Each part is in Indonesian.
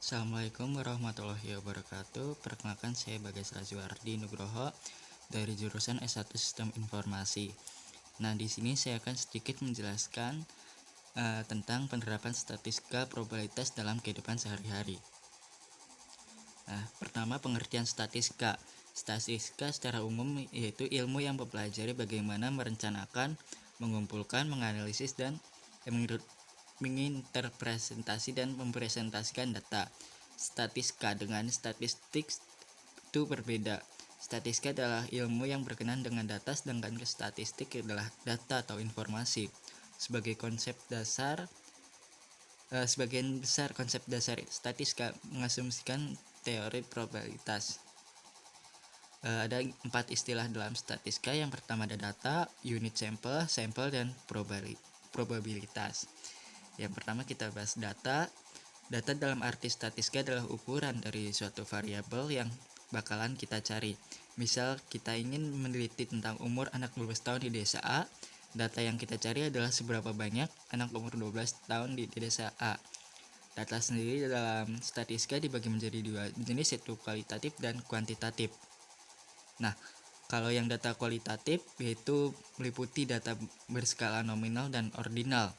Assalamualaikum warahmatullahi wabarakatuh. Perkenalkan, saya Bagas Razwardi Nugroho dari jurusan S1 Sistem Informasi. Nah, di sini saya akan sedikit menjelaskan tentang penerapan statistika probabilitas dalam kehidupan sehari-hari. Nah, pertama, pengertian statistika. Statistika secara umum yaitu ilmu yang mempelajari bagaimana merencanakan, mengumpulkan, menganalisis, dan menginterpretasi dan mempresentasikan data. Statistika dengan statistik itu berbeda. Statistika adalah ilmu yang berkenaan dengan data, sedangkan statistik adalah data atau informasi. Sebagian besar konsep dasar statistika mengasumsikan teori probabilitas. Ada 4 istilah dalam statistika. Yang pertama ada data, unit sampel, dan probabilitas. Yang pertama kita bahas data. Data dalam arti statistika adalah ukuran dari suatu variabel yang bakalan kita cari. Misal kita ingin meneliti tentang umur anak 12 tahun di desa A. Data yang kita cari adalah seberapa banyak anak umur 12 tahun di desa A. Data sendiri dalam statistika dibagi menjadi dua jenis, yaitu kualitatif dan kuantitatif. Nah, kalau yang data kualitatif yaitu meliputi data berskala nominal dan ordinal.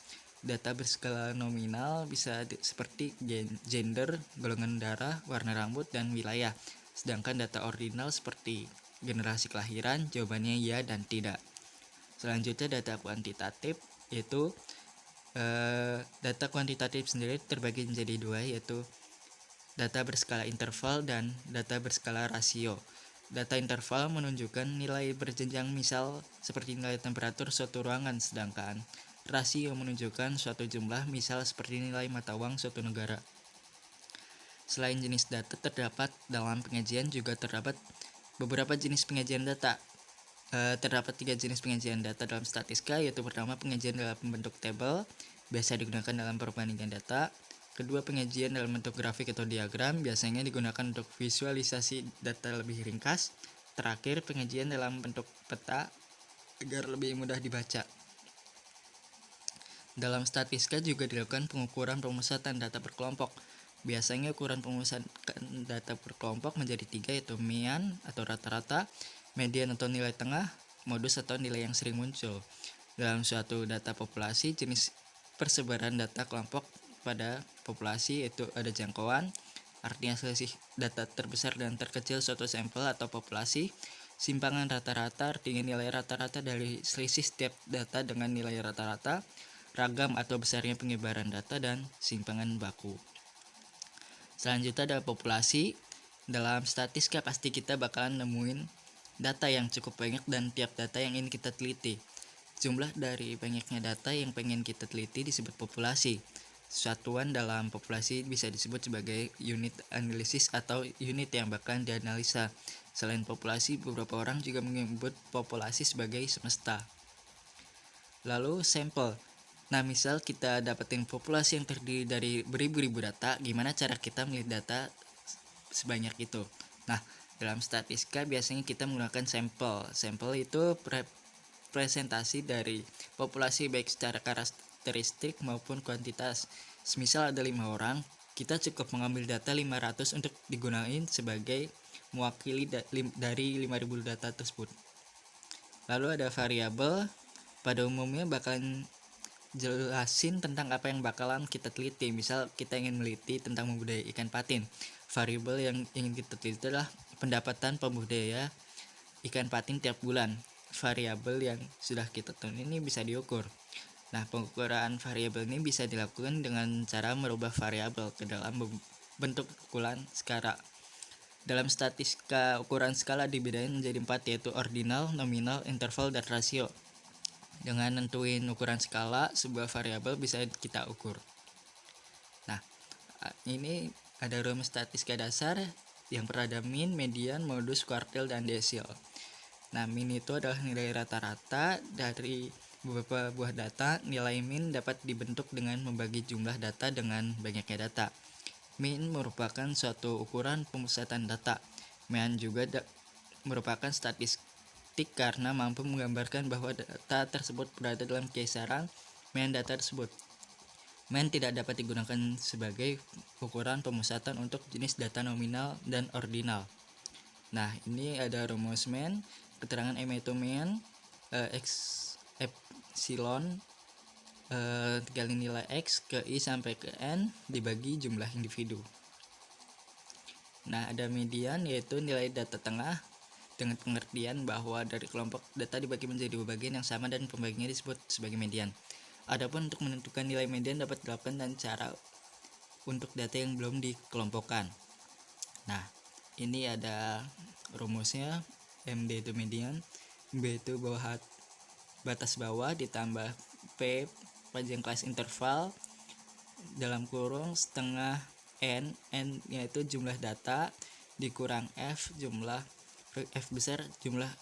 Data berskala nominal bisa seperti gender, golongan darah, warna rambut, dan wilayah. Sedangkan data ordinal seperti generasi kelahiran, jawabannya ya dan tidak. Selanjutnya data kuantitatif, yaitu data kuantitatif sendiri terbagi menjadi dua, yaitu data berskala interval dan data berskala rasio. Data interval menunjukkan nilai berjenjang, misal seperti nilai temperatur suatu ruangan, sedangkan rasio menunjukkan suatu jumlah, misal seperti nilai mata uang suatu negara. Selain jenis data terdapat dalam penyajian, juga terdapat beberapa jenis penyajian data. Terdapat 3 jenis penyajian data dalam statistika, yaitu pertama penyajian dalam bentuk tabel, biasa digunakan dalam perbandingan data. Kedua, penyajian dalam bentuk grafik atau diagram, biasanya digunakan untuk visualisasi data lebih ringkas. Terakhir, penyajian dalam bentuk peta agar lebih mudah dibaca. Dalam statistika juga dilakukan pengukuran pemusatan data per kelompok. Biasanya ukuran pemusatan data per kelompok menjadi 3, yaitu mean atau rata-rata, median atau nilai tengah, modus atau nilai yang sering muncul. Dalam suatu data populasi, jenis persebaran data kelompok pada populasi itu ada jangkauan, artinya selisih data terbesar dan terkecil suatu sampel atau populasi. Simpangan rata-rata, artinya nilai rata-rata dari selisih setiap data dengan nilai rata-rata. Ragam atau besarnya penyebaran data, dan simpangan baku. Selanjutnya ada populasi. Dalam statistika pasti kita bakalan nemuin data yang cukup banyak dan tiap data yang ingin kita teliti. Jumlah dari banyaknya data yang pengen kita teliti disebut populasi. Satuan dalam populasi bisa disebut sebagai unit analisis atau unit yang bakalan dianalisa. Selain populasi, beberapa orang juga menyebut populasi sebagai semesta. Lalu sampel. Nah, misal kita dapetin populasi yang terdiri dari beribu-ribu data, gimana cara kita melihat data sebanyak itu? Nah, dalam statistika biasanya kita menggunakan sampel. Sampel itu presentasi dari populasi baik secara karakteristik maupun kuantitas. Semisal ada 5 orang, kita cukup mengambil data 500 untuk digunakan sebagai mewakili dari 5.000 data tersebut. Lalu ada variabel. Pada umumnya bakalan jelasin tentang apa yang bakalan kita teliti. Misal kita ingin meneliti tentang pembudidaya ikan patin. Variabel yang ingin kita teliti adalah pendapatan pembudidaya ikan patin tiap bulan. Variabel yang sudah kita tentukan ini bisa diukur. Nah, pengukuran variabel ini bisa dilakukan dengan cara merubah variabel ke dalam bentuk ukuran skala. Dalam statistika, ukuran skala dibedain menjadi 4, yaitu ordinal, nominal, interval, dan rasio. Dengan nentuin ukuran skala, sebuah variabel bisa kita ukur. Nah, ini ada rumus statistika dasar. Yang pertama ada mean, median, modus, kuartil, dan desil. Nah, mean itu adalah nilai rata-rata dari beberapa buah data. Nilai mean dapat dibentuk dengan membagi jumlah data dengan banyaknya data. Mean merupakan suatu ukuran pemusatan data. Mean juga merupakan statistik karena mampu menggambarkan bahwa data tersebut berada dalam kisaran mean data tersebut. main tidak dapat digunakan sebagai ukuran pemusatan untuk jenis data nominal dan ordinal. Nah, ini ada rumus main, keterangan M itu main, X epsilon kali nilai X ke I sampai ke N dibagi jumlah individu. Nah, ada median yaitu nilai data tengah dengan pengertian bahwa dari kelompok data dibagi menjadi dua bagian yang sama dan pembagiannya disebut sebagai median. Adapun untuk menentukan nilai median dapat dilakukan dengan cara untuk data yang belum dikelompokkan. Nah, ini ada rumusnya. MD itu median, B itu batas bawah ditambah P panjang kelas interval dalam kurung setengah N yaitu jumlah data dikurang F besar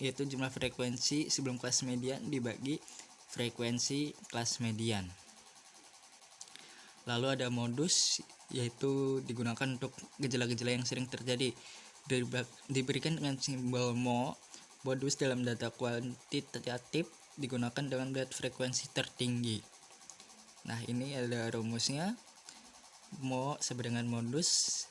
yaitu jumlah frekuensi sebelum kelas median dibagi frekuensi kelas median. Lalu ada modus, yaitu digunakan untuk gejala-gejala yang sering terjadi. Diberikan dengan simbol modus dalam data kuantitatif digunakan dengan berat frekuensi tertinggi. Nah, ini ada rumusnya. Sama dengan modus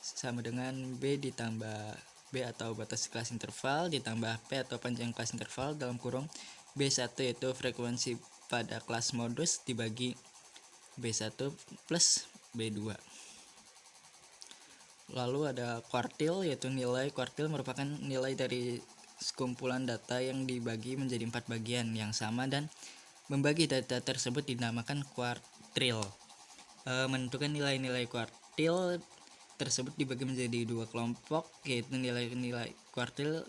sama dengan B ditambah B atau batas kelas interval ditambah P atau panjang kelas interval dalam kurung B1 yaitu frekuensi pada kelas modus dibagi B1 plus B2. Lalu ada kuartil, yaitu nilai kuartil merupakan nilai dari sekumpulan data yang dibagi menjadi 4 bagian yang sama dan membagi data tersebut dinamakan kuartil. Menentukan nilai-nilai kuartil tersebut dibagi menjadi dua kelompok, yaitu nilai-nilai kuartil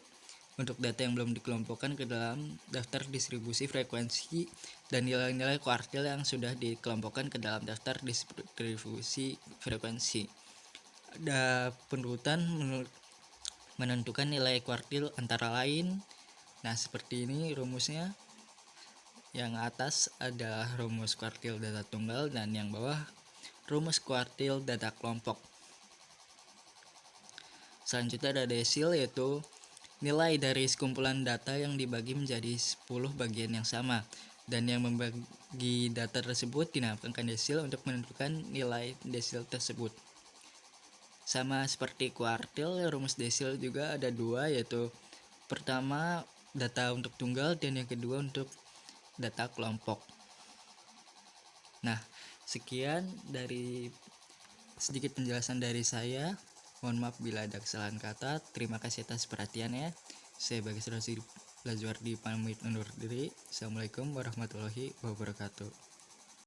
untuk data yang belum dikelompokkan ke dalam daftar distribusi frekuensi dan nilai-nilai kuartil yang sudah dikelompokkan ke dalam daftar distribusi frekuensi. Ada penurutan menentukan nilai kuartil antara lain. Nah, seperti ini rumusnya. Yang atas adalah rumus kuartil data tunggal dan yang bawah rumus kuartil data kelompok. Selanjutnya ada desil, yaitu nilai dari sekumpulan data yang dibagi menjadi 10 bagian yang sama dan yang membagi data tersebut dinamakan desil untuk menentukan nilai desil tersebut. Sama seperti kuartil, rumus desil juga ada dua, yaitu pertama data untuk tunggal dan yang kedua untuk data kelompok. Nah, sekian dari sedikit penjelasan dari saya. Mohon maaf bila ada kesalahan kata. Terima kasih atas perhatiannya. Saya Bagas Lazuardi pamit undur diri. Assalamualaikum warahmatullahi wabarakatuh.